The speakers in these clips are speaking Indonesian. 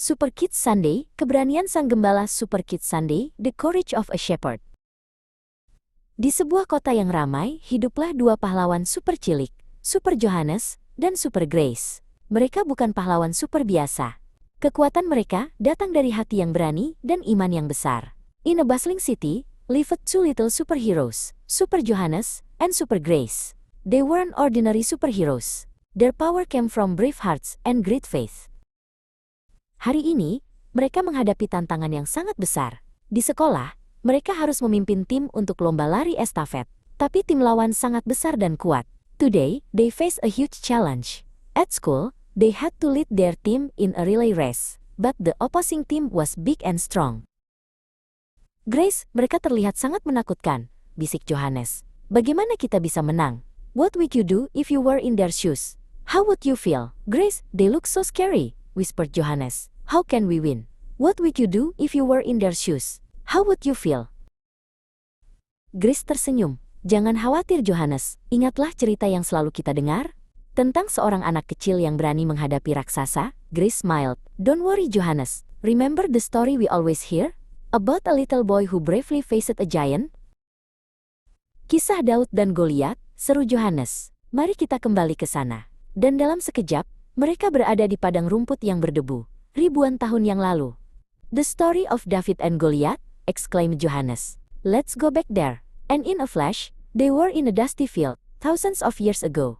Super Kids Sunday, keberanian sang gembala. Super Kids Sunday, the courage of a shepherd. Di sebuah kota yang ramai, hiduplah dua pahlawan super cilik, Super Johannes dan Super Grace. Mereka bukan pahlawan super biasa. Kekuatan mereka datang dari hati yang berani dan iman yang besar. In a bustling city, lived two little superheroes, Super Johannes and Super Grace. They weren't ordinary superheroes. Their power came from brave hearts and great faith. Hari ini, mereka menghadapi tantangan yang sangat besar. Di sekolah, mereka harus memimpin tim untuk lomba lari estafet. Tapi tim lawan sangat besar dan kuat. Today, they face a huge challenge. At school, they had to lead their team in a relay race. But the opposing team was big and strong. Grace, mereka terlihat sangat menakutkan, bisik Johannes. Bagaimana kita bisa menang? What would you do if you were in their shoes? How would you feel? Grace, they look so scary, whispered Johannes. How can we win? What would you do if you were in their shoes? How would you feel? Grace tersenyum. Jangan khawatir Johannes, ingatlah cerita yang selalu kita dengar? Tentang seorang anak kecil yang berani menghadapi raksasa. Grace smiled. Don't worry Johannes, remember the story we always hear? About a little boy who bravely faced a giant? Kisah Daud dan Goliat, seru Johannes. Mari kita kembali ke sana. Dan dalam sekejap, mereka berada di padang rumput yang berdebu. Ribuan tahun yang lalu. The story of David and Goliath, exclaimed Johannes. Let's go back there. And in a flash, they were in a dusty field, thousands of years ago.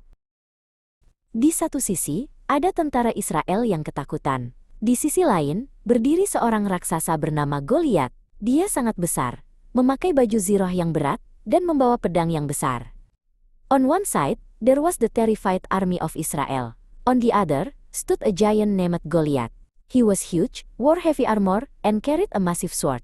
Di satu sisi, ada tentara Israel yang ketakutan. Di sisi lain, berdiri seorang raksasa bernama Goliat. Dia sangat besar, memakai baju ziroh yang berat, dan membawa pedang yang besar. On one side, there was the terrified army of Israel. On the other, stood a giant named Goliath. He was huge, wore heavy armor, and carried a massive sword.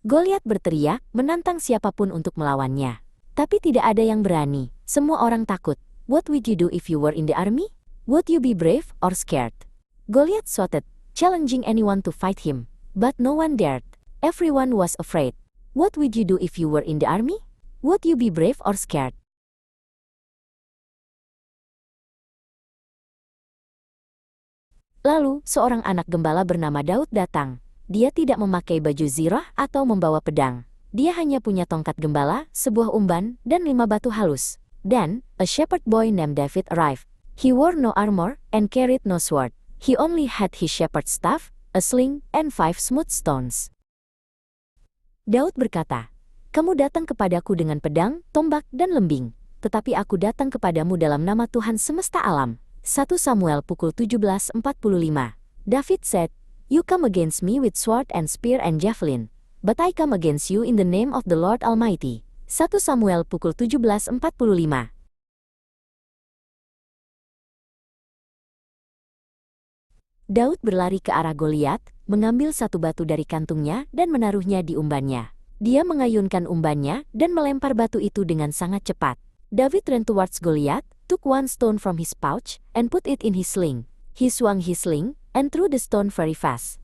Goliath berteriak, menantang siapapun untuk melawannya. Tapi tidak ada yang berani. Semua orang takut. What would you do if you were in the army? Would you be brave or scared? Goliath shouted, challenging anyone to fight him. But no one dared. Everyone was afraid. What would you do if you were in the army? Would you be brave or scared? Lalu, seorang anak gembala bernama Daud datang. Dia tidak memakai baju zirah atau membawa pedang. Dia hanya punya tongkat gembala, sebuah umban, dan 5 batu halus. Then, a shepherd boy named David arrived. He wore no armor and carried no sword. He only had his shepherd's staff, a sling, and 5 smooth stones. Daud berkata, "Kamu datang kepadaku dengan pedang, tombak, dan lembing. Tetapi aku datang kepadamu dalam nama Tuhan semesta alam." 1 Samuel pukul 17.45. David said, You come against me with sword and spear and javelin, but I come against you in the name of the Lord Almighty. 1 Samuel pukul 17.45. Daud berlari ke arah Goliat, mengambil satu batu dari kantungnya dan menaruhnya di umbannya. Dia mengayunkan umbannya dan melempar batu itu dengan sangat cepat. David ran towards Goliath, took one stone from his pouch, and put it in his sling. He swung his sling, and threw the stone very fast.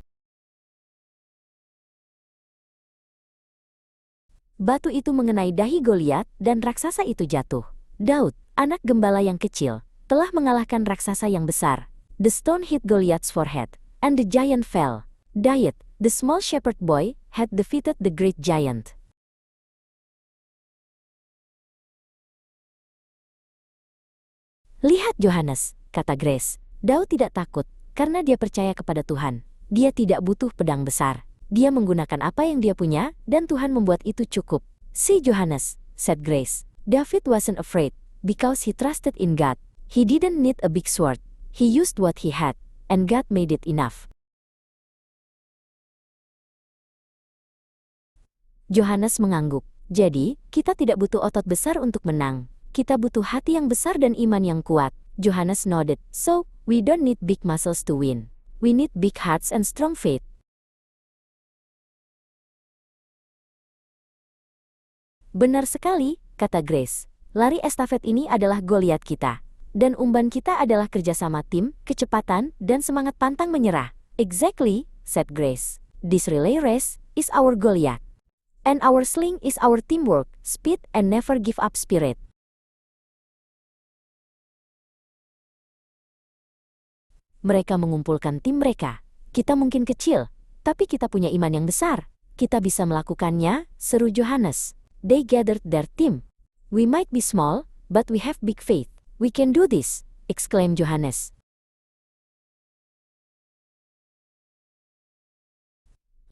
Batu itu mengenai dahi Goliat, dan raksasa itu jatuh. Daud, anak gembala yang kecil, telah mengalahkan raksasa yang besar. The stone hit Goliath's forehead, and the giant fell. Daud, the small shepherd boy, had defeated the great giant. Lihat Johannes, kata Grace. Daud tidak takut, karena dia percaya kepada Tuhan. Dia tidak butuh pedang besar. Dia menggunakan apa yang dia punya, dan Tuhan membuat itu cukup. See Johannes, said Grace. David wasn't afraid, because he trusted in God. He didn't need a big sword. He used what he had, and God made it enough. Johannes mengangguk. Jadi, kita tidak butuh otot besar untuk menang. Kita butuh hati yang besar dan iman yang kuat. Johannes nodded. So, we don't need big muscles to win. We need big hearts and strong faith. Benar sekali, kata Grace. Lari estafet ini adalah Goliat kita. Dan umban kita adalah kerjasama tim, kecepatan, dan semangat pantang menyerah. Exactly, said Grace. This relay race is our Goliath. And our sling is our teamwork, speed, and never give up spirit. Mereka mengumpulkan tim mereka. Kita mungkin kecil, tapi kita punya iman yang besar. Kita bisa melakukannya, seru Johannes. They gathered their team. We might be small, but we have big faith. We can do this, exclaimed Johannes.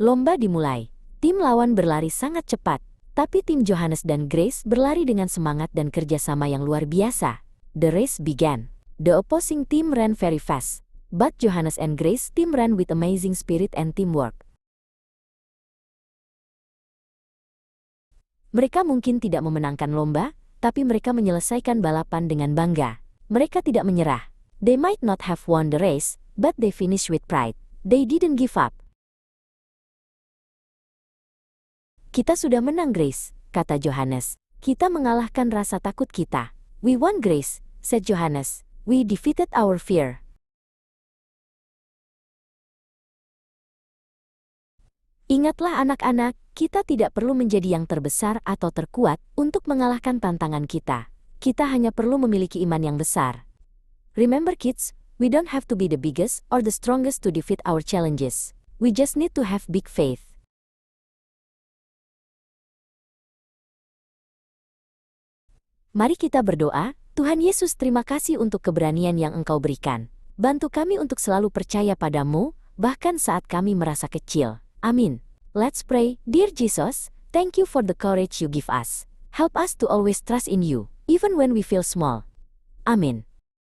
Lomba dimulai. Tim lawan berlari sangat cepat, tapi tim Johannes dan Grace berlari dengan semangat dan kerjasama yang luar biasa. The race began. The opposing team ran very fast, but Johannes and Grace team ran with amazing spirit and teamwork. Mereka mungkin tidak memenangkan lomba, tapi mereka menyelesaikan balapan dengan bangga. Mereka tidak menyerah. They might not have won the race, but they finished with pride. They didn't give up. Kita sudah menang, Grace, kata Johannes. Kita mengalahkan rasa takut kita. We won, Grace, said Johannes. We defeated our fear. Ingatlah anak-anak, kita tidak perlu menjadi yang terbesar atau terkuat untuk mengalahkan tantangan kita. Kita hanya perlu memiliki iman yang besar. Remember kids, we don't have to be the biggest or the strongest to defeat our challenges. We just need to have big faith. Mari kita berdoa. Tuhan Yesus, terima kasih untuk keberanian yang Engkau berikan. Bantu kami untuk selalu percaya padamu, bahkan saat kami merasa kecil. Amin. Let's pray. Dear Jesus, thank you for the courage you give us. Help us to always trust in you, even when we feel small. Amin.